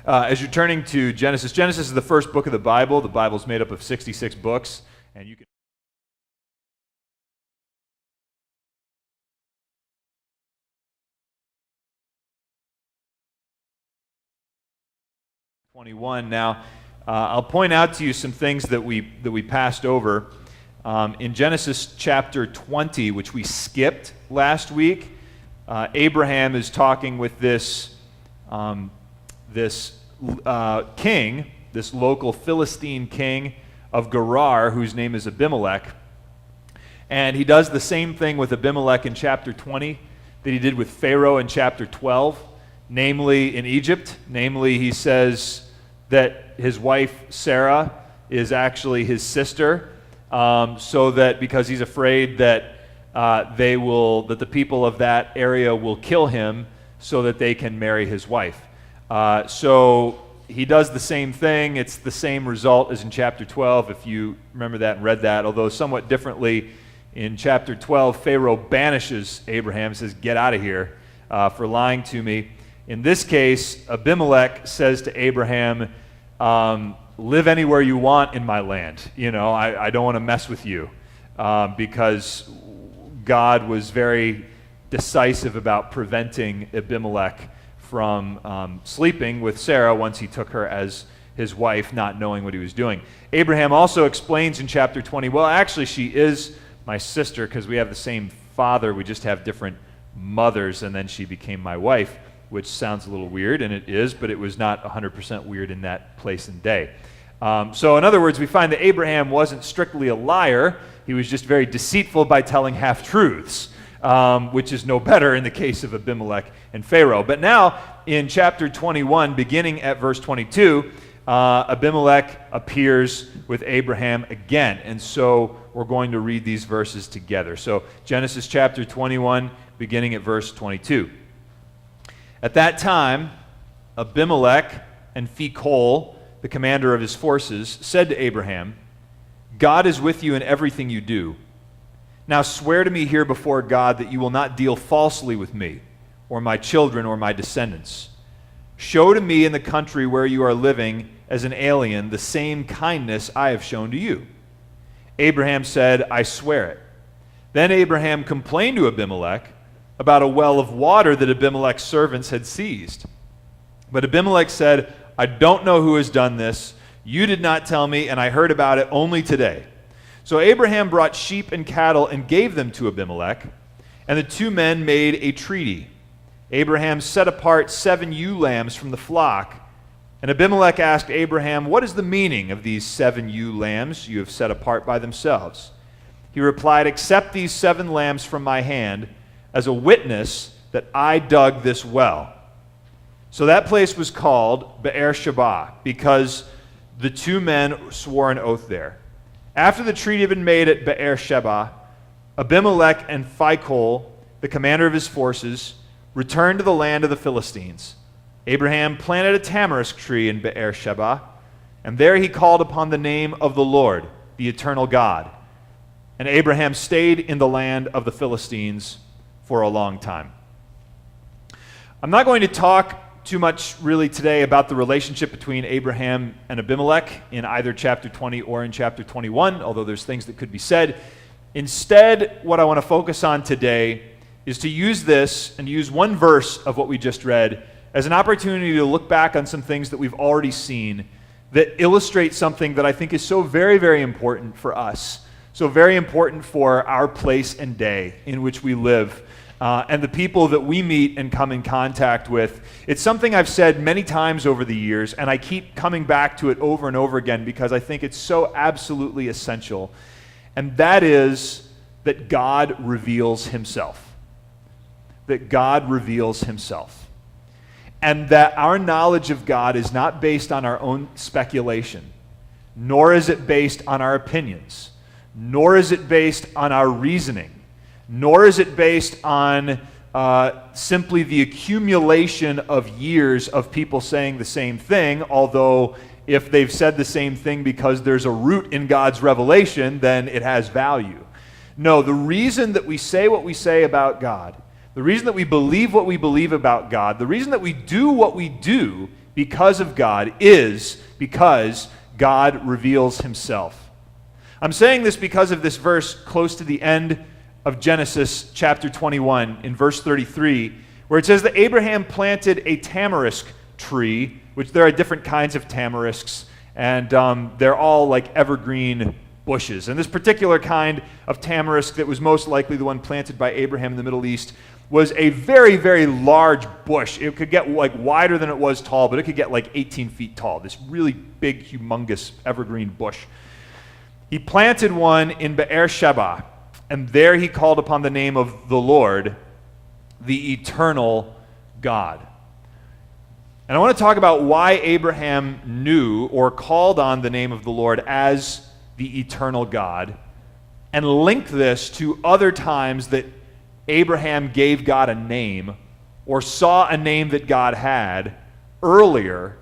As you're turning to Genesis, Genesis is the first book of the Bible. The Bible's made up of 66 books, and you can 21. Now, I'll point out to you some things that we passed over. In Genesis chapter 20, which we skipped last week, Abraham is talking with this king, this local Philistine king of Gerar, whose name is Abimelech. And he does the same thing with Abimelech in chapter 20 that he did with Pharaoh in chapter 12, namely in Egypt. Namely, he says that his wife Sarah is actually his sister, so that because he's afraid that that the people of that area will kill him so that they can marry his wife. So he does the same thing. It's the same result as in chapter 12, if you remember that and read that, although somewhat differently. In chapter 12, Pharaoh banishes Abraham, says, "Get out of here for lying to me." In this case, Abimelech says to Abraham, "Live anywhere you want in my land. I don't want to mess with you," because God was very decisive about preventing Abimelech from sleeping with Sarah once he took her as his wife, not knowing what he was doing. Abraham also explains in chapter 20, well, actually she is my sister because we have the same father, we just have different mothers, and then she became my wife, which sounds a little weird, and it is, but it was not 100% weird in that place and day. So in other words, we find that Abraham wasn't strictly a liar, he was just very deceitful by telling half-truths, which is no better in the case of Abimelech and Pharaoh. But now, in chapter 21, beginning at verse 22, Abimelech appears with Abraham again, and so we're going to read these verses together. So Genesis chapter 21, beginning at verse 22. At that time, Abimelech and Phicol, the commander of his forces, said to Abraham, "God is with you in everything you do. Now swear to me here before God that you will not deal falsely with me, or my children, or my descendants. Show to me in the country where you are living as an alien the same kindness I have shown to you." Abraham said, "I swear it." Then Abraham complained to Abimelech about a well of water that Abimelech's servants had seized. But Abimelech said, "I don't know who has done this. You did not tell me, and I heard about it only today." So Abraham brought sheep and cattle and gave them to Abimelech, and the two men made a treaty. Abraham set apart 7 ewe lambs from the flock, and Abimelech asked Abraham, "What is the meaning of these 7 ewe lambs you have set apart by themselves?" He replied, "Accept these 7 lambs from my hand as a witness that I dug this well." So that place was called Beer-sheba, because the two men swore an oath there. After the treaty had been made at Beer-sheba, Abimelech and Phicol, the commander of his forces, returned to the land of the Philistines. Abraham planted a tamarisk tree in Beer-sheba, and there he called upon the name of the Lord, the eternal God. And Abraham stayed in the land of the Philistines for a long time. I'm not going to talk too much really today about the relationship between Abraham and Abimelech in either chapter 20 or in chapter 21, although there's things that could be said. Instead, what I want to focus on today is to use this and use one verse of what we just read as an opportunity to look back on some things that we've already seen that illustrate something that I think is so very, very important for us, so very important for our place and day in which we live, and the people that we meet and come in contact with. It's something I've said many times over the years, and I keep coming back to it over and over again because I think it's so absolutely essential, and that is that God reveals himself. That God reveals himself. And that our knowledge of God is not based on our own speculation, nor is it based on our opinions, nor is it based on our reasoning, nor is it based on simply the accumulation of years of people saying the same thing, although if they've said the same thing because there's a root in God's revelation, then it has value. No, the reason that we say what we say about God, the reason that we believe what we believe about God, the reason that we do what we do because of God is because God reveals himself. I'm saying this because of this verse close to the end of Genesis chapter 21 in verse 33, where it says that Abraham planted a tamarisk tree, which there are different kinds of tamarisks, and they're all like evergreen bushes. And this particular kind of tamarisk that was most likely the one planted by Abraham in the Middle East was a very, very large bush. It could get like wider than it was tall, but it could get like 18 feet tall, this really big, humongous evergreen bush. He planted one in Beersheba, and there he called upon the name of the Lord, the eternal God. And I want to talk about why Abraham knew or called on the name of the Lord as the eternal God, and link this to other times that Abraham gave God a name or saw a name that God had earlier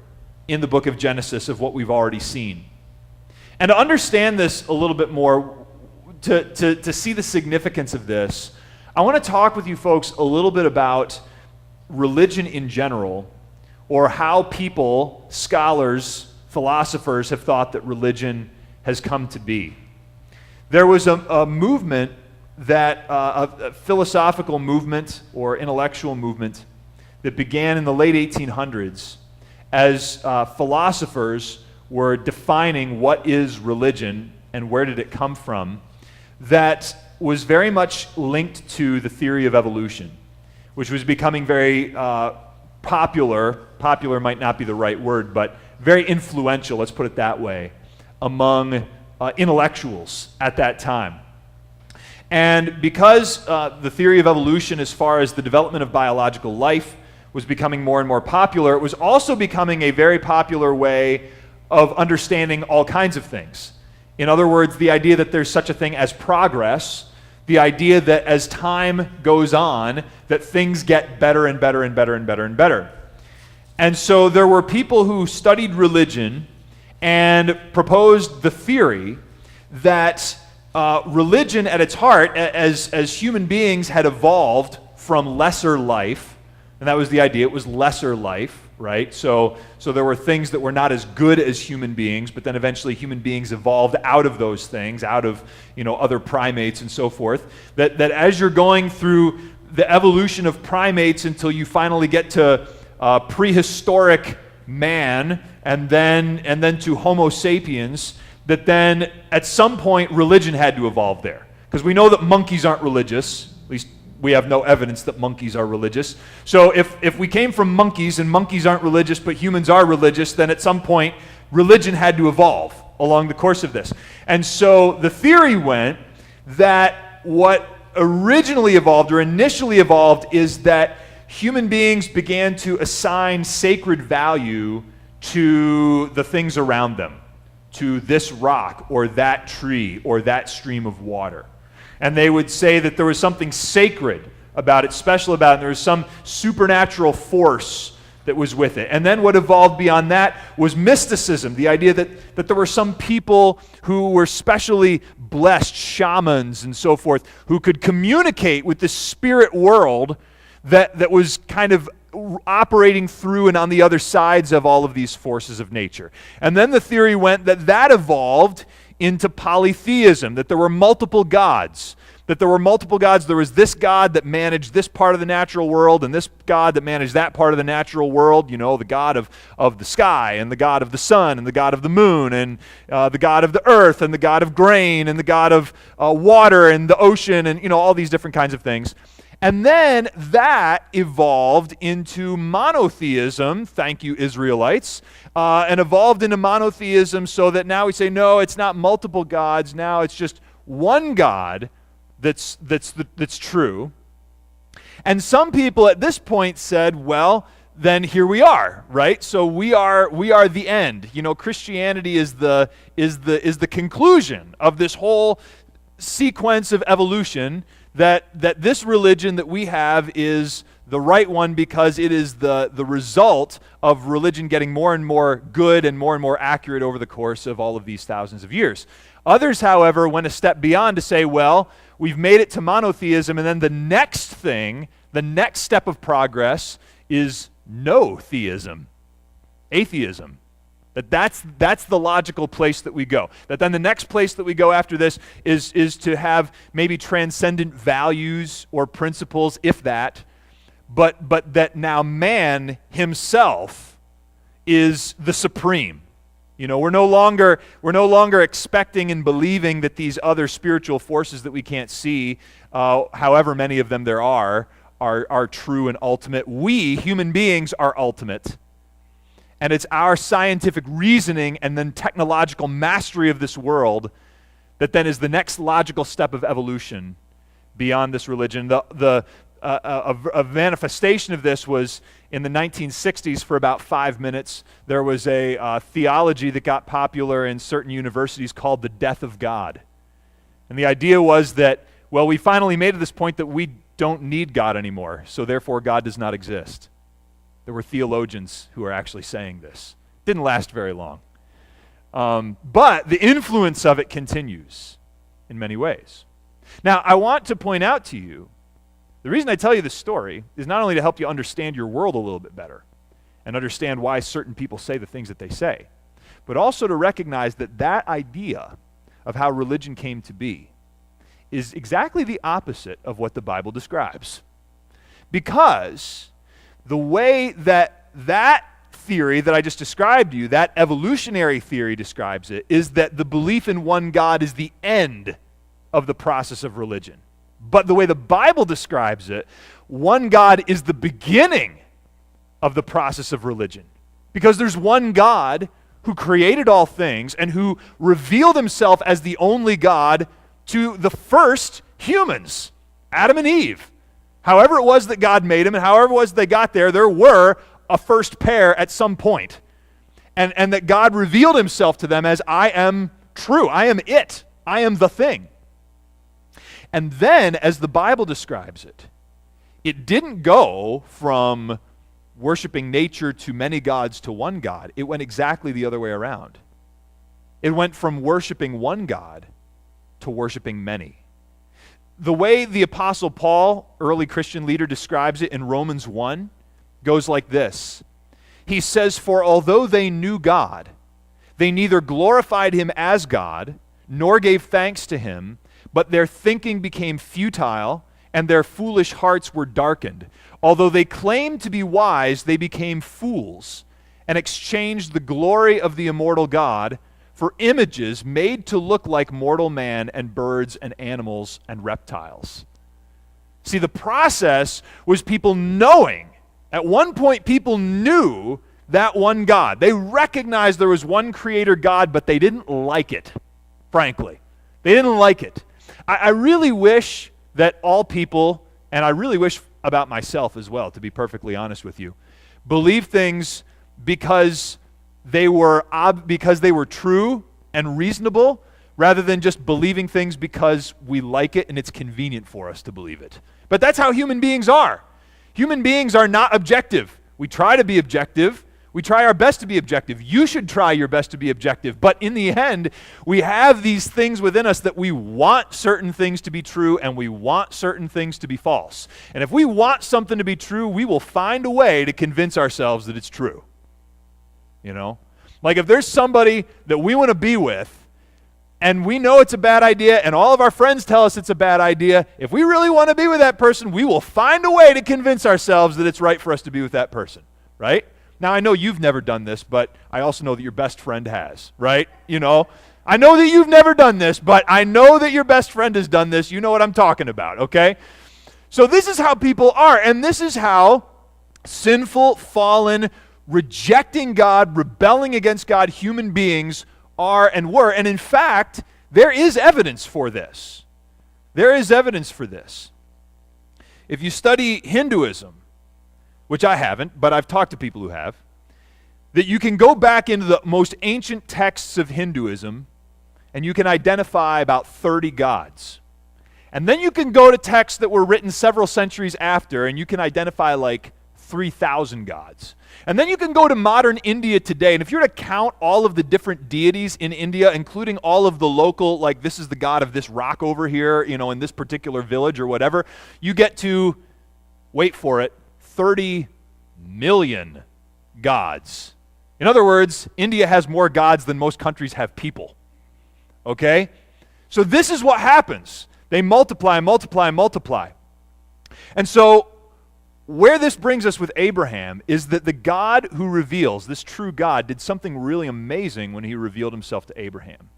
in the book of Genesis of what we've already seen. And to understand this a little bit more, to see the significance of this, I want to talk with you folks a little bit about religion in general, or how people, scholars, philosophers have thought that religion has come to be. There was a movement that, a philosophical movement or intellectual movement that began in the late 1800s as philosophers were defining what is religion and where did it come from, that was very much linked to the theory of evolution, which was becoming very popular might not be the right word, but very influential, let's put it that way, among intellectuals at that time. And because the theory of evolution as far as the development of biological life was becoming more and more popular, it was also becoming a very popular way of understanding all kinds of things. In other words, the idea that there's such a thing as progress, the idea that as time goes on, that things get better and better and better and better and better. And so there were people who studied religion and proposed the theory that religion at its heart, as human beings had evolved from lesser life, and that was the idea, it was lesser life, right? So there were things that were not as good as human beings, but then eventually human beings evolved out of those things, out of other primates and so forth. That as you're going through the evolution of primates until you finally get to prehistoric man, and then to Homo sapiens, that then at some point religion had to evolve there. Because we know that monkeys aren't religious, at least we have no evidence that monkeys are religious. So if we came from monkeys and monkeys aren't religious but humans are religious, then at some point religion had to evolve along the course of this. And so the theory went that what originally evolved or initially evolved is that human beings began to assign sacred value to the things around them, to this rock or that tree or that stream of water. And they would say that there was something sacred about it, special about it, and there was some supernatural force that was with it. And then what evolved beyond that was mysticism, the idea that there were some people who were specially blessed, shamans and so forth, who could communicate with the spirit world that was kind of operating through and on the other sides of all of these forces of nature. And then the theory went that evolved into polytheism, that there were multiple gods. There was this God that managed this part of the natural world and this God that managed that part of the natural world, the God of the sky and the God of the sun and the God of the moon and the God of the earth and the God of grain and the God of water and the ocean and all these different kinds of things. And then that evolved into monotheism, thank you Israelites, and evolved into monotheism so that now we say, no, it's not multiple gods, now it's just one God that's true. And some people at this point said, well, then here we are, right? So we are the end. Christianity is the conclusion of this whole sequence of evolution, that this religion that we have is the right one because it is the result of religion getting more and more good and more accurate over the course of all of these thousands of years. Others, however, went a step beyond to say, well, we've made it to monotheism, and then the next thing, the next step of progress is no theism. atheism. That's the logical place that we go. That then the next place that we go after this is to have maybe transcendent values or principles, if that, but that now man himself is the supreme. You know, we're no longer expecting and believing that these other spiritual forces that we can't see, however many of them there are true and ultimate. We, human beings, are ultimate. And it's our scientific reasoning and then technological mastery of this world that then is the next logical step of evolution beyond this religion. A manifestation of this was in the 1960s for about 5 minutes. There was a theology that got popular in certain universities called the death of God. And the idea was that, well, we finally made to this point that we don't need God anymore, so therefore God does not exist. There were theologians who were actually saying this. Didn't last very long. But the influence of it continues in many ways. Now, I want to point out to you, the reason I tell you this story is not only to help you understand your world a little bit better and understand why certain people say the things that they say, but also to recognize that that idea of how religion came to be is exactly the opposite of what the Bible describes. Because the way that theory that I just described to you, that evolutionary theory describes it, is that the belief in one God is the end of the process of religion. But the way the Bible describes it, one God is the beginning of the process of religion. Because there's one God who created all things and who revealed himself as the only God to the first humans, Adam and Eve. However it was that God made them and however it was they got there were a first pair at some point. And that God revealed himself to them as, I am true, I am it, I am the thing. And then, as the Bible describes it, it didn't go from worshiping nature to many gods to one God. It went exactly the other way around. It went from worshiping one God to worshiping many. The way the Apostle Paul, early Christian leader, describes it in Romans 1 goes like this. He says, "For although they knew God, they neither glorified him as God, nor gave thanks to him, but their thinking became futile, and their foolish hearts were darkened. Although they claimed to be wise, they became fools, and exchanged the glory of the immortal God for images made to look like mortal man and birds and animals and reptiles." See, the process was people knowing. At one point, people knew that one God. They recognized there was one creator God, but they didn't like it, frankly. They didn't like it. I really wish that all people, and I really wish about myself as well, to be perfectly honest with you, believe things because they were true and reasonable, rather than just believing things because we like it and it's convenient for us to believe it. But that's how human beings are. Human beings are not objective. We try to be objective. We try our best to be objective. You should try your best to be objective. But in the end, we have these things within us that we want certain things to be true and we want certain things to be false. And if we want something to be true, we will find a way to convince ourselves that it's true. You know? Like if there's somebody that we want to be with and we know it's a bad idea and all of our friends tell us it's a bad idea, if we really want to be with that person, we will find a way to convince ourselves that it's right for us to be with that person, right? Now, I know you've never done this, but I also know that your best friend has, right? You know, I know that you've never done this, but I know that your best friend has done this. You know what I'm talking about, okay? So this is how people are, and this is how sinful, fallen, rejecting God, rebelling against God human beings are and were. And in fact, there is evidence for this. There is evidence for this. If you study Hinduism, which I haven't, but I've talked to people who have, that you can go back into the most ancient texts of Hinduism and you can identify about 30 gods. And then you can go to texts that were written several centuries after and you can identify like 3,000 gods. And then you can go to modern India today, and if you're to count all of the different deities in India, including all of the local, like this is the god of this rock over here, you know, in this particular village or whatever, you get to, wait for it, 30 million gods In other words, India has more gods than most countries have people. Okay? So this is what happens. They multiply, multiply, multiply. And so where this brings us with Abraham is that the God who reveals, this true God, did something really amazing when he revealed himself to Abraham.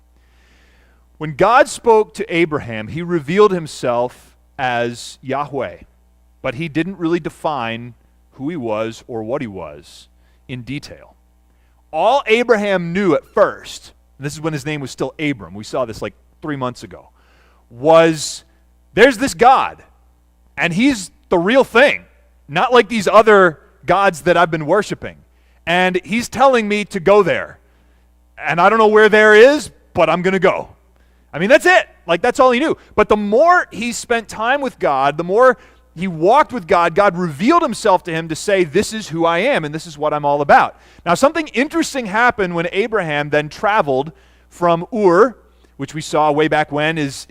When God spoke to Abraham, he revealed himself as Yahweh, but he didn't really define who he was or what he was in detail. All Abraham knew at first, and this is when his name was still Abram, we saw this like 3 months ago, was there's this God, and he's the real thing, not like these other gods that I've been worshiping. And he's telling me to go there. And I don't know where there is, but I'm going to go. I mean, that's it. Like, that's all he knew. But the more he spent time with God, the more he walked with God, God revealed himself to him to say, this is who I am, and this is what I'm all about. Now, something interesting happened when Abraham then traveled from Ur, which we saw way back when its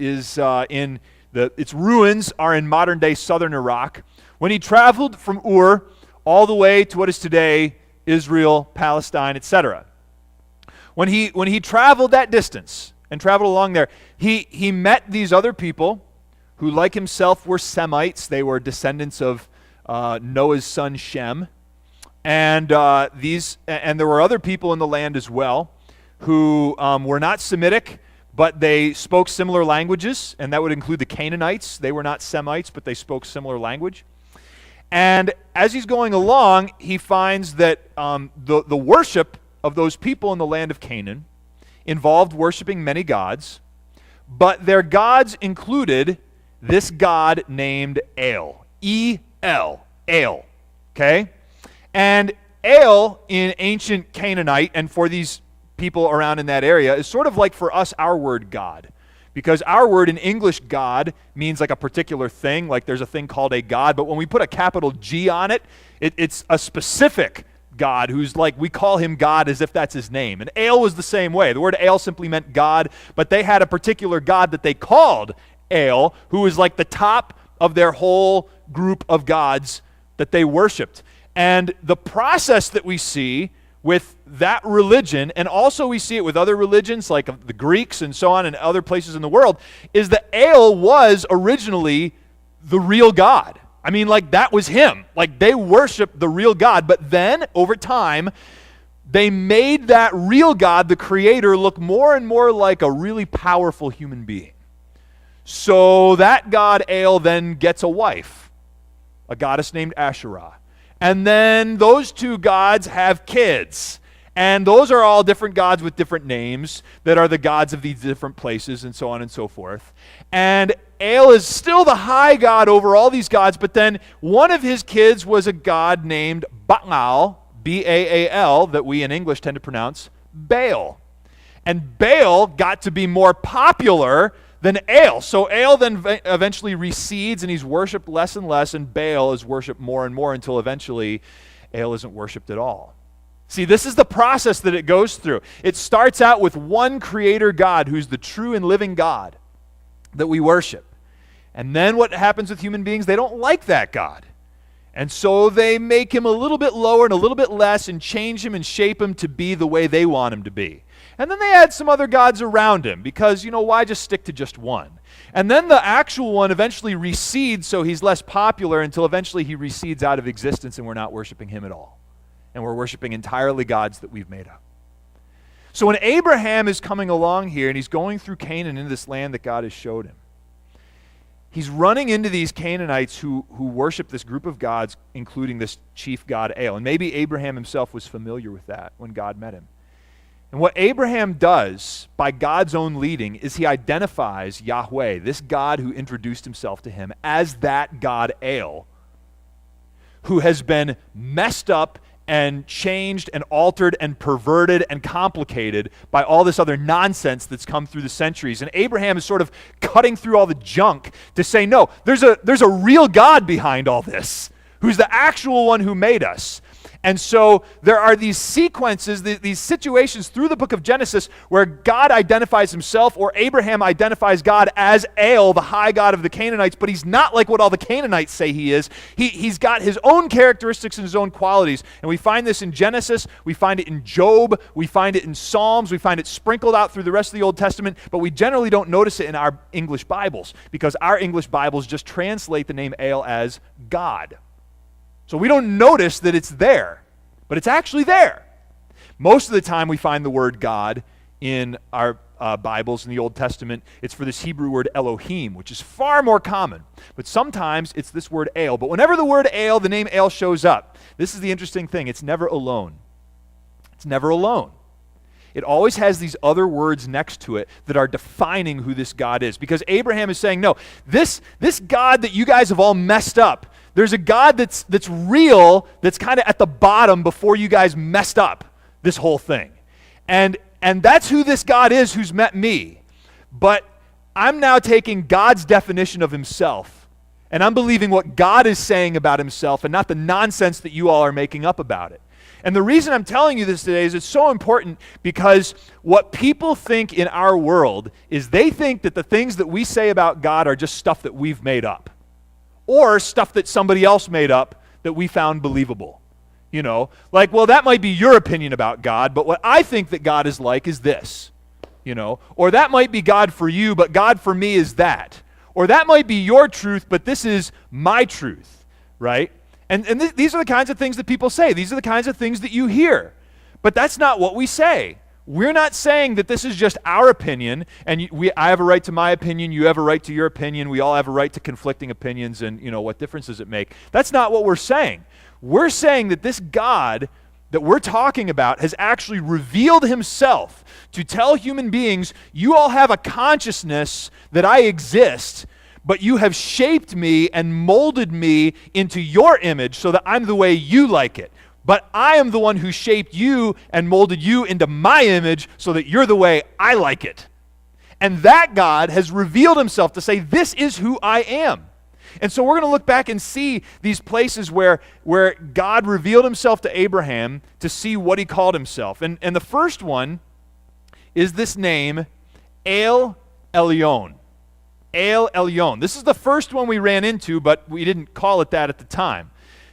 ruins are in modern-day southern Iraq. When he traveled from Ur all the way to what is today Israel, Palestine, etc. When he traveled that distance and traveled along there, he met these other people who, like himself, were Semites. They were descendants of Noah's son Shem, and there were other people in the land as well who were not Semitic, but they spoke similar languages, and that would include the Canaanites. They were not Semites, but they spoke similar language. And as he's going along, he finds that the worship of those people in the land of Canaan involved worshiping many gods, but their gods included this god named El. E-L. El. Okay? And El in ancient Canaanite, and for these people around in that area, is sort of like for us our word God. Because our word in English, God, means like a particular thing, like there's a thing called a God, but when we put a capital G on it, it's a specific God who's like, we call him God as if that's his name. And El was the same way. The word El simply meant God, but they had a particular God that they called El, who was like the top of their whole group of gods that they worshipped. And the process that we see with that religion, and also we see it with other religions like the Greeks and so on and other places in the world, is that El was originally the real God. I mean, like, that was him. Like, they worshiped the real God, but then, over time, they made that real God, the creator, look more and more like a really powerful human being. So that god El then gets a wife, a goddess named Asherah. And then those two gods have kids. And those are all different gods with different names that are the gods of these different places and so on and so forth. And El is still the high god over all these gods, but then one of his kids was a god named Baal, B-A-A-L, that we in English tend to pronounce Baal. And Baal got to be more popular than El. So El then eventually recedes, and he's worshipped less and less, and Baal is worshipped more and more until eventually El isn't worshipped at all. See, this is the process that it goes through. It starts out with one creator God who's the true and living God that we worship. And then what happens with human beings? They don't like that God. And so they make him a little bit lower and a little bit less and change him and shape him to be the way they want him to be. And then they add some other gods around him because, why just stick to just one? And then the actual one eventually recedes, so he's less popular until eventually he recedes out of existence and we're not worshiping him at all. And we're worshiping entirely gods that we've made up. So when Abraham is coming along here and he's going through Canaan into this land that God has showed him, he's running into these Canaanites who worship this group of gods, including this chief god El. And maybe Abraham himself was familiar with that when God met him. And what Abraham does, by God's own leading, is he identifies Yahweh, this God who introduced himself to him, as that god El, who has been messed up and changed and altered and perverted and complicated by all this other nonsense that's come through the centuries. And Abraham is sort of cutting through all the junk to say, no, there's a real God behind all this, who's the actual one who made us. And so there are these sequences, these situations through the book of Genesis where God identifies himself, or Abraham identifies God as El, the high God of the Canaanites, but he's not like what all the Canaanites say he is. He's got his own characteristics and his own qualities. And we find this in Genesis, we find it in Job, we find it in Psalms, we find it sprinkled out through the rest of the Old Testament, but we generally don't notice it in our English Bibles because our English Bibles just translate the name El as God. So we don't notice that it's there, but it's actually there. Most of the time we find the word God in our Bibles in the Old Testament. It's for this Hebrew word Elohim, which is far more common. But sometimes it's this word El. But whenever the word El, the name El shows up, this is the interesting thing. It's never alone. It's never alone. It always has these other words next to it that are defining who this God is. Because Abraham is saying, no, this God that you guys have all messed up, there's a God that's real, that's kind of at the bottom before you guys messed up this whole thing. And that's who this God is who's met me. But I'm now taking God's definition of himself, and I'm believing what God is saying about himself and not the nonsense that you all are making up about it. And the reason I'm telling you this today is it's so important because what people think in our world is they think that the things that we say about God are just stuff that we've made up, or stuff that somebody else made up that we found believable. You know, like, well, that might be your opinion about God, but what I think that God is like is this, you know, or that might be God for you, but God for me is that, or that might be your truth, but this is my truth, right? And these are the kinds of things that people say. These are the kinds of things that you hear, but that's not what we say. We're not saying that this is just our opinion, and I have a right to my opinion, you have a right to your opinion, we all have a right to conflicting opinions, and, you know, what difference does it make? That's not what we're saying. We're saying that this God that we're talking about has actually revealed himself to tell human beings, you all have a consciousness that I exist, but you have shaped me and molded me into your image so that I'm the way you like it. But I am the one who shaped you and molded you into my image so that you're the way I like it. And that God has revealed himself to say, this is who I am. And so we're going to look back and see these places where God revealed himself to Abraham to see what he called himself. And the first one is this name, El Elyon. El Elyon. This is the first one we ran into, but we didn't call it that at the time.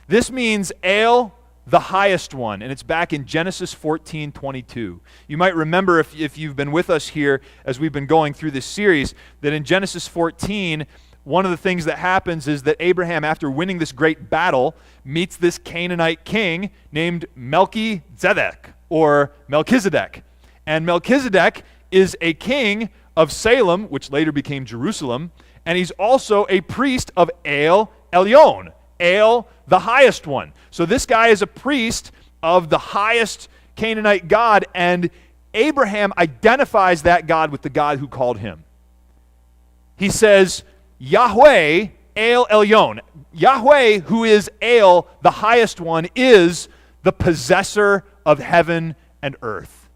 This means El, the highest one, and it's back in Genesis 14:22. You might remember if you've been with us here as we've been going through this series, that in Genesis 14, one of the things that happens is that Abraham, after winning this great battle, meets this Canaanite king named Melchizedek, or Melchizedek. And Melchizedek is a king of Salem, which later became Jerusalem, and he's also a priest of El Elyon, El, the highest one. So this guy is a priest of the highest Canaanite god, and Abraham identifies that God with the God who called him. He says, Yahweh, El Elyon. Yahweh, who is El, the highest one, is the possessor of heaven and earth.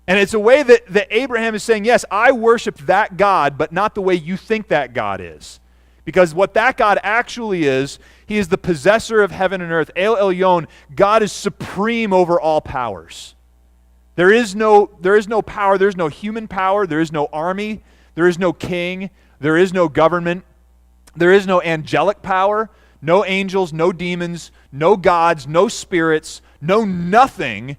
And it's a way that Abraham is saying, yes, I worship that God, but not the way you think that God is. Because what that God actually is, he is the possessor of heaven and earth. El Elyon, God is supreme over all powers. There is no power, there is no human power, there is no army, there is no king, there is no government, there is no angelic power, no angels, no demons, no gods, no spirits, no nothing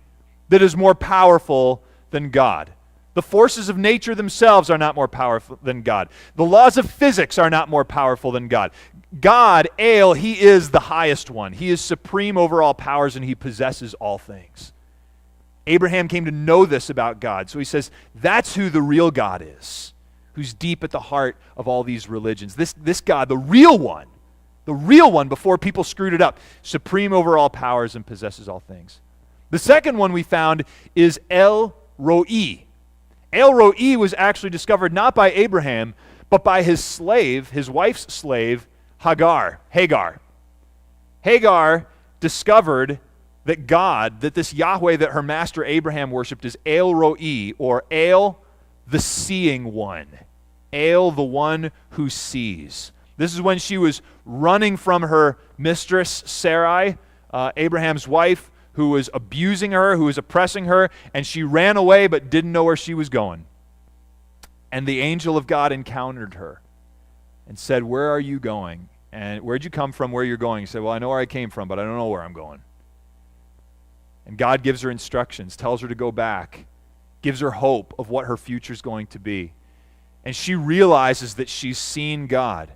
that is more powerful than God. The forces of nature themselves are not more powerful than God. The laws of physics are not more powerful than God. God, El, he is the highest one. He is supreme over all powers, and he possesses all things. Abraham came to know this about God, so he says, that's who the real God is, who's deep at the heart of all these religions. This God, the real one before people screwed it up, supreme over all powers and possesses all things. The second one we found is El Roi. El Roi was actually discovered not by Abraham, but by his slave, his wife's slave, Hagar. Hagar discovered that God, that this Yahweh that her master Abraham worshipped is El Roi, or El, the seeing one. El, the one who sees. This is when she was running from her mistress Sarai, Abraham's wife, who was abusing her, who was oppressing her, and she ran away but didn't know where she was going. And the angel of God encountered her and said, "Where are you going? And where'd you come from, where you're going?" She said, "Well, I know where I came from, but I don't know where I'm going." And God gives her instructions, tells her to go back, gives her hope of what her future's going to be. And she realizes that she's seen God.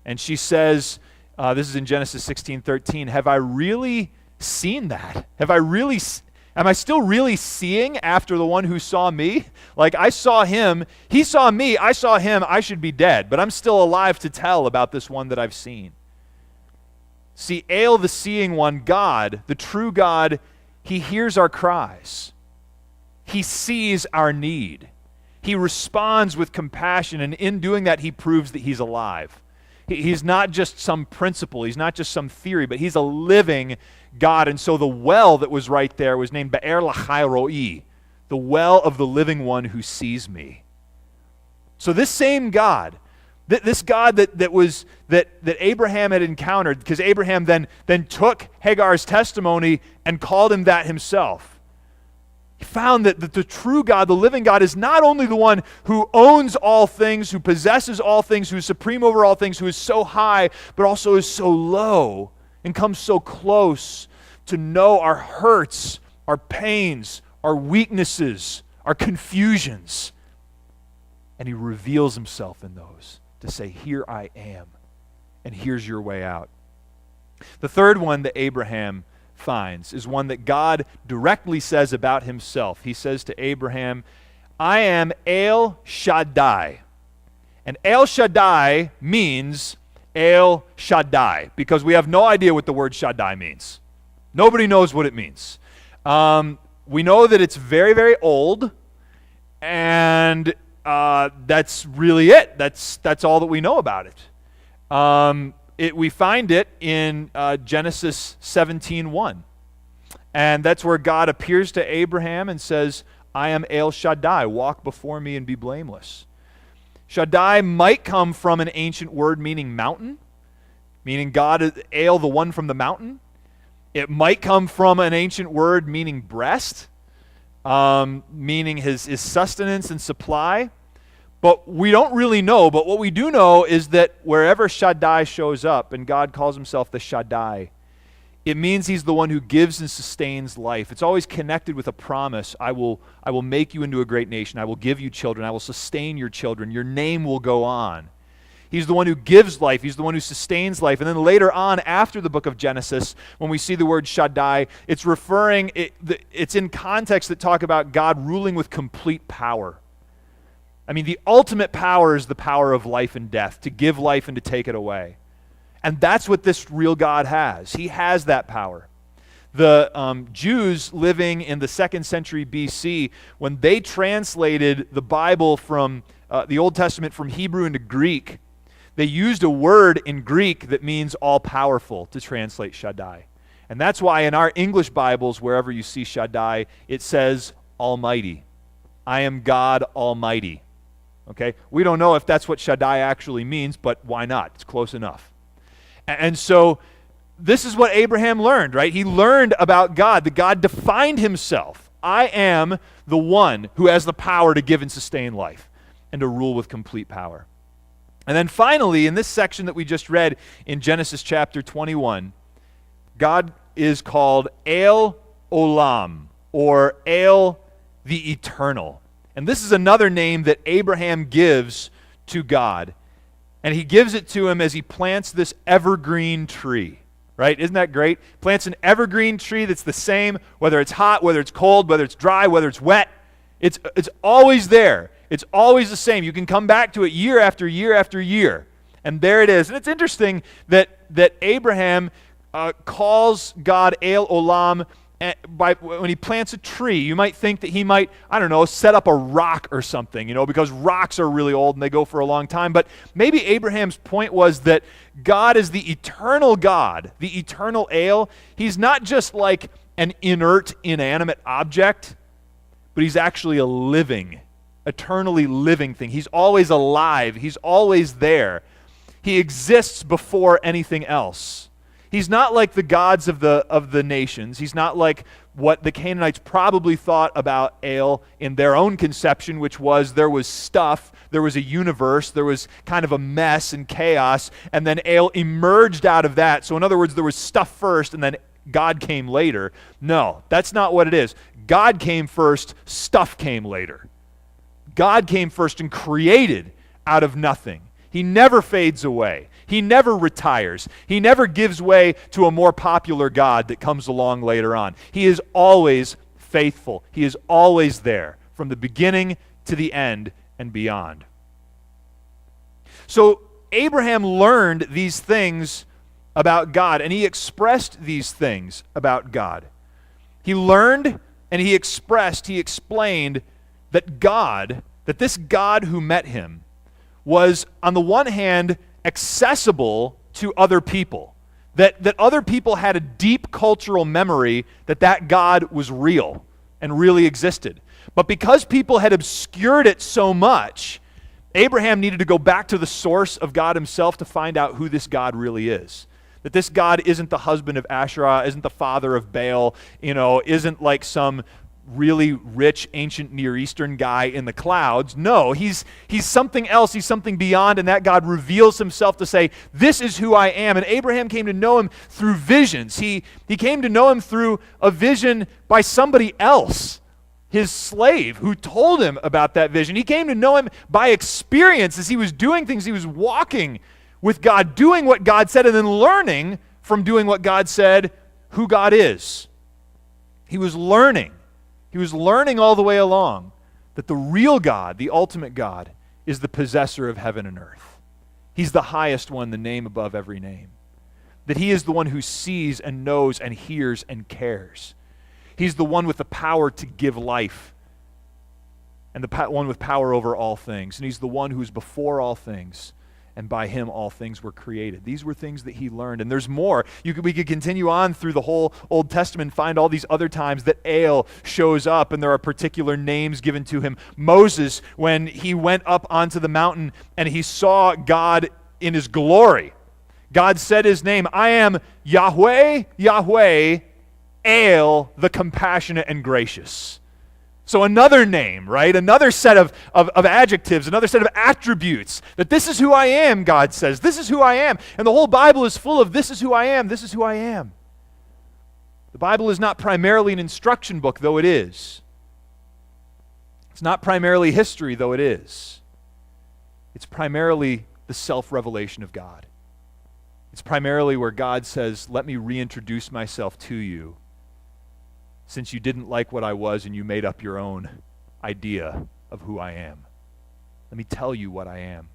And she says, this is in Genesis 16:13, "Have I really seen that? Am I still really seeing after the one who saw me? Like, I saw him, he saw me, I saw him, I should be dead, but I'm still alive to tell about this one that I've seen." See, El, the seeing one, God, the true God, he hears our cries. He sees our need. He responds with compassion, and in doing that, he proves that he's alive. He's not just some principle, he's not just some theory, but he's a living God. And so the well that was right there was named Be'er Lachai Ro'i, the well of the living one who sees me. So this same God, this God that Abraham had encountered, because Abraham then took Hagar's testimony and called him that himself. He found that the true God, the living God, is not only the one who owns all things, who possesses all things, who is supreme over all things, who is so high, but also is so low and comes so close to know our hurts, our pains, our weaknesses, our confusions. And he reveals himself in those to say, "Here I am, and here's your way out." The third one that Abraham finds is one that God directly says about himself. He says to Abraham, "I am El Shaddai." And El Shaddai means El Shaddai, because we have no idea what the word Shaddai means. Nobody knows what it means. We know that it's very, very old, and that's really it. That's all that we know about it. We find it in Genesis 17:1. And that's where God appears to Abraham and says, "I am El Shaddai, walk before me and be blameless." Shaddai might come from an ancient word meaning mountain, meaning God is El, the one from the mountain. It might come from an ancient word meaning breast, meaning his sustenance and supply. But we don't really know. But what we do know is that wherever Shaddai shows up, and God calls himself the Shaddai, it means he's the one who gives and sustains life. It's always connected with a promise. I will make you into a great nation. I will give you children. I will sustain your children. Your name will go on. He's the one who gives life. He's the one who sustains life. And then later on, after the book of Genesis, when we see the word Shaddai, it's in context that talk about God ruling with complete power. I mean, the ultimate power is the power of life and death, to give life and to take it away. And that's what this real God has. He has that power. The Jews living in the 2nd century BC, when they translated the Bible from the Old Testament from Hebrew into Greek, they used a word in Greek that means all-powerful to translate Shaddai. And that's why in our English Bibles, wherever you see Shaddai, it says Almighty. I am God Almighty. Okay? We don't know if that's what Shaddai actually means, but why not? It's close enough. And so this is what Abraham learned, right? He learned about God, that God defined himself. I am the one who has the power to give and sustain life and to rule with complete power. And then finally, in this section that we just read in Genesis chapter 21, God is called El Olam, or El the Eternal. And this is another name that Abraham gives to God. And he gives it to him as he plants this evergreen tree. Right? Isn't that great? Plants an evergreen tree that's the same, whether it's hot, whether it's cold, whether it's dry, whether it's wet. It's always there. It's always the same. You can come back to it year after year after year. And there it is. And it's interesting that Abraham calls God El Olam when he plants a tree. You might think that he might, set up a rock or something, because rocks are really old and they go for a long time. But maybe Abraham's point was that God is the eternal God, the eternal El. He's not just like an inert, inanimate object, but he's actually a living, eternally living thing. He's always alive. He's always there. He exists before anything else. He's not like the gods of the nations. He's not like what the Canaanites probably thought about El in their own conception, which was there was stuff, there was a universe, there was kind of a mess and chaos, and then El emerged out of that. So in other words, there was stuff first, and then God came later. No, that's not what it is. God came first, stuff came later. God came first and created out of nothing. He never fades away. He never retires. He never gives way to a more popular God that comes along later on. He is always faithful. He is always there from the beginning to the end and beyond. So Abraham learned these things about God, and he expressed these things about God. He learned and he expressed, he explained that this God who met him was, on the one hand, accessible to other people. That other people had a deep cultural memory that God was real and really existed. But because people had obscured it so much, Abraham needed to go back to the source of God himself to find out who this God really is. That this God isn't the husband of Asherah, isn't the father of Baal, isn't like some really rich ancient Near Eastern guy in the clouds. No, he's something else. He's something beyond, and that God reveals himself to say, this is who I am. And Abraham came to know him through visions. He came to know him through a vision by somebody else, his slave, who told him about that vision. He came to know him by experience as he was doing things. He was walking with God, doing what God said, and then learning from doing what God said who God is. He was learning. He was learning all the way along that the real God, the ultimate God, is the possessor of heaven and earth. He's the highest one, the name above every name. That he is the one who sees and knows and hears and cares. He's the one with the power to give life and the one with power over all things. And he's the one who is before all things, and by him all things were created. These were things that he learned. And there's more. We could continue on through the whole Old Testament and find all these other times that El shows up, and there are particular names given to him. Moses, when he went up onto the mountain and he saw God in his glory, God said his name, I am Yahweh, Yahweh, El, the compassionate and gracious. So another name, right? Another set of adjectives, another set of attributes. That this is who I am, God says. This is who I am. And the whole Bible is full of this is who I am, this is who I am. The Bible is not primarily an instruction book, though it is. It's not primarily history, though it is. It's primarily the self-revelation of God. It's primarily where God says, let me reintroduce myself to you, since you didn't like what I was and you made up your own idea of who I am. Let me tell you what I am.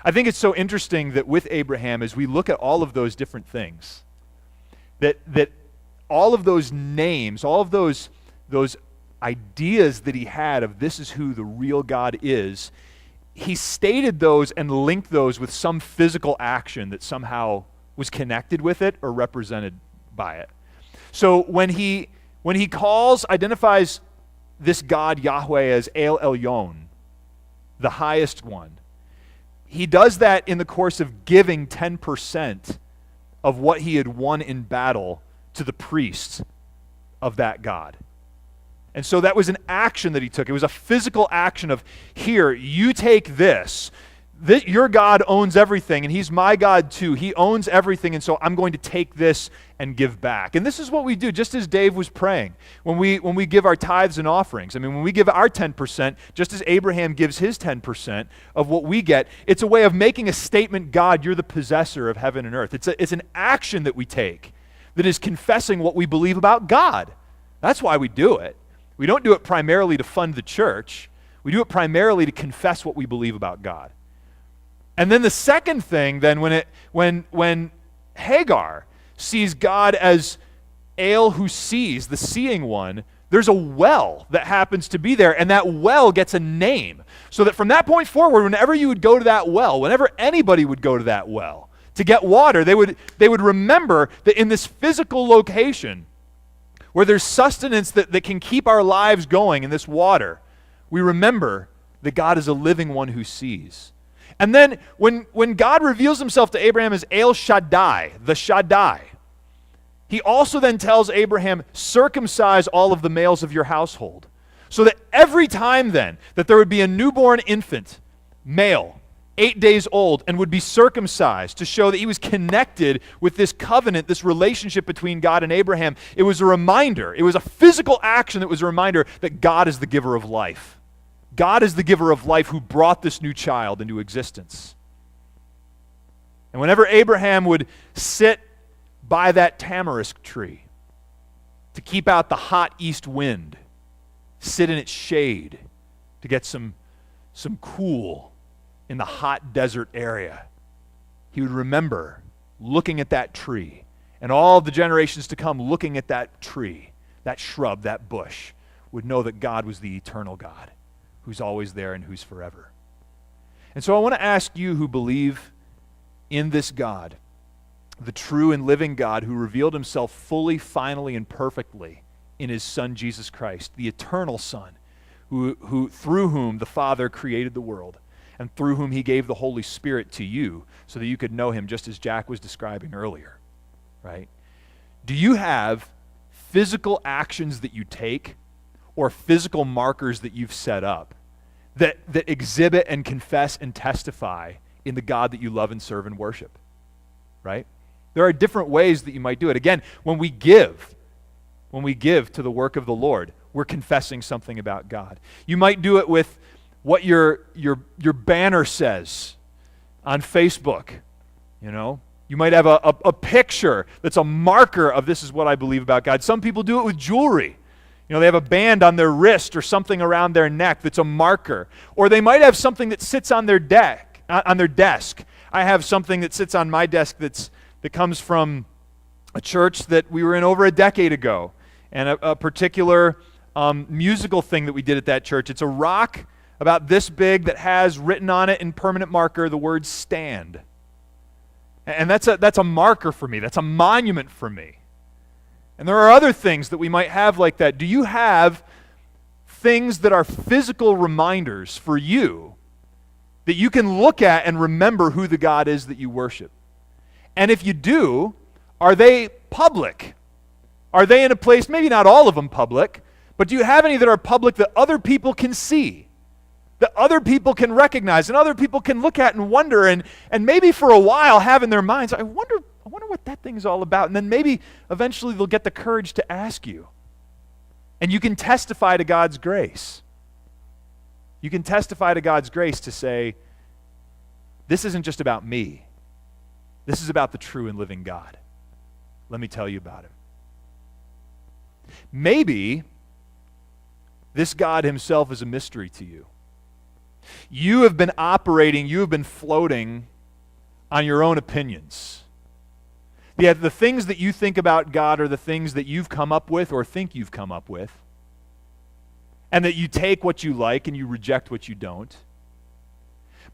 I think it's so interesting that with Abraham, as we look at all of those different things, that all of those names, all of those ideas that he had of this is who the real God is, he stated those and linked those with some physical action that somehow was connected with it or represented by it. So when he identifies this God, Yahweh, as El Elyon, the highest one, he does that in the course of giving 10% of what he had won in battle to the priests of that God. And so that was an action that he took. It was a physical action of, here, you take this. Your God owns everything, and he's my God too. He owns everything, and so I'm going to take this and give back. And this is what we do, just as Dave was praying, when we give our tithes and offerings. I mean, when we give our 10%, just as Abraham gives his 10% of what we get, it's a way of making a statement, God, you're the possessor of heaven and earth. It's an action that we take that is confessing what we believe about God. That's why we do it. We don't do it primarily to fund the church. We do it primarily to confess what we believe about God. And then the second thing, then, when Hagar sees God as El who sees, the seeing one, there's a well that happens to be there, and that well gets a name. So that from that point forward, whenever you would go to that well, whenever anybody would go to that well to get water, they would remember that in this physical location where there's sustenance that can keep our lives going in this water, we remember that God is a living one who sees. And then when God reveals himself to Abraham as El Shaddai, the Shaddai, he also then tells Abraham, circumcise all of the males of your household. So that every time then that there would be a newborn infant, male, 8 days old, and would be circumcised to show that he was connected with this covenant, this relationship between God and Abraham, it was a reminder. It was a physical action that was a reminder that God is the giver of life. God is the giver of life who brought this new child into existence. And whenever Abraham would sit by that tamarisk tree to keep out the hot east wind, sit in its shade to get some cool in the hot desert area, he would remember looking at that tree, and all the generations to come looking at that tree, that shrub, that bush, would know that God was the eternal God who's always there and who's forever. And so I want to ask you who believe in this God, the true and living God who revealed himself fully, finally, and perfectly in his Son Jesus Christ, the eternal Son, who through whom the Father created the world, and through whom he gave the Holy Spirit to you so that you could know him, just as Jack was describing earlier, right? Do you have physical actions that you take or physical markers that you've set up that exhibit and confess and testify in the God that you love and serve and worship, right? There are different ways that you might do it. Again, when we give to the work of the Lord, we're confessing something about God. You might do it with what your banner says on Facebook, you know. You might have a picture that's a marker of this is what I believe about God. Some people do it with jewelry. You know, they have a band on their wrist or something around their neck that's a marker. Or they might have something that sits on their desk. I have something that sits on my desk that comes from a church that we were in over a decade ago, and a particular musical thing that we did at that church. It's a rock about this big that has written on it in permanent marker the word stand. And that's a marker for me. That's a monument for me. And there are other things that we might have like that. Do you have things that are physical reminders for you that you can look at and remember who the God is that you worship? And if you do, are they public? Are they in a place, maybe not all of them public, but do you have any that are public that other people can see, that other people can recognize, and other people can look at and wonder, and maybe for a while have in their minds, I wonder what that thing's all about. And then maybe eventually they'll get the courage to ask you. And you can testify to God's grace. You can testify to God's grace to say, this isn't just about me. This is about the true and living God. Let me tell you about him. Maybe this God himself is a mystery to you. You have been operating, you have been floating on your own opinions. Yet the things that you think about God are the things that you've come up with or think you've come up with, and that you take what you like and you reject what you don't.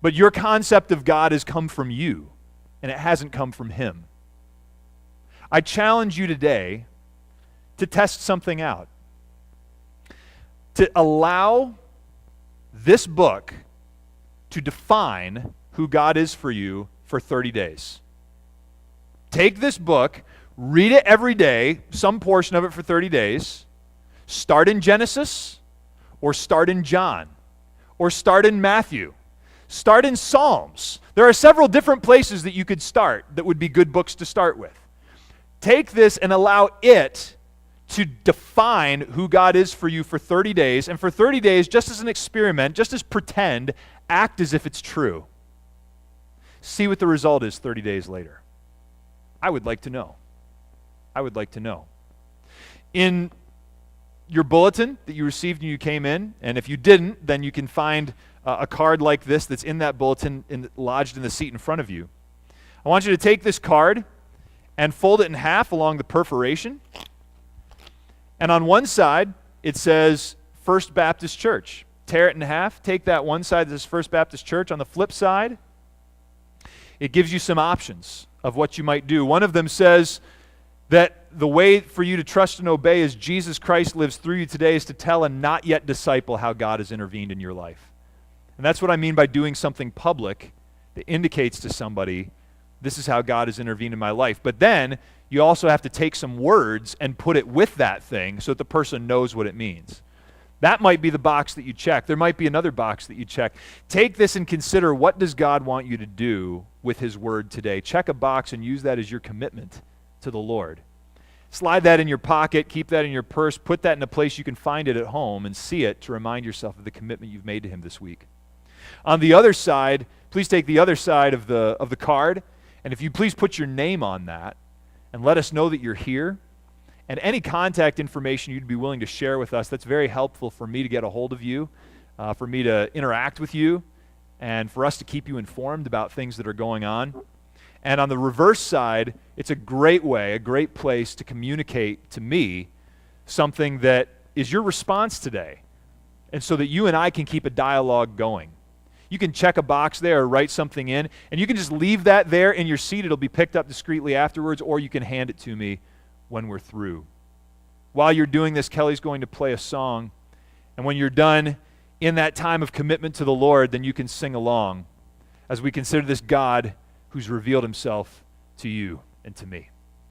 But your concept of God has come from you, and it hasn't come from him. I challenge you today to test something out. To allow this book to define who God is for you for 30 days. Take this book, read it every day, some portion of it for 30 days. Start in Genesis, or start in John, or start in Matthew. Start in Psalms. There are several different places that you could start that would be good books to start with. Take this and allow it to define who God is for you for 30 days, and for 30 days, just as an experiment, just as pretend, act as if it's true. See what the result is 30 days later. I would like to know. I would like to know. In your bulletin that you received when you came in, and if you didn't, then you can find a card like this that's in that bulletin lodged in the seat in front of you. I want you to take this card and fold it in half along the perforation. And on one side, it says First Baptist Church. Tear it in half. Take that one side that says First Baptist Church. On the flip side, it gives you some options of what you might do. One of them says that the way for you to trust and obey as Jesus Christ lives through you today is to tell a not yet disciple how God has intervened in your life. And that's what I mean by doing something public that indicates to somebody This is how God has intervened in my life. But then you also have to take some words and put it with that thing so that the person knows what it means. That might be the box that you check. There might be another box that you check. Take this and consider, what does God want you to do with his word today? Check a box and use that as your commitment to the Lord. Slide that in your pocket, keep that in your purse, put that in a place you can find it at home and see it to remind yourself of the commitment you've made to him this week. On the other side, please take the other side of the card, and if you please put your name on that and let us know that you're here. And any contact information you'd be willing to share with us, that's very helpful for me to get a hold of you, for me to interact with you, and for us to keep you informed about things that are going on. And on the reverse side, it's a great way, a great place to communicate to me something that is your response today, and so that you and I can keep a dialogue going. You can check a box there or write something in, and you can just leave that there in your seat. It'll be picked up discreetly afterwards, or you can hand it to me when we're through. While you're doing this, Kelly's going to play a song, and when you're done in that time of commitment to the Lord, then you can sing along as we consider this God who's revealed himself to you and to me.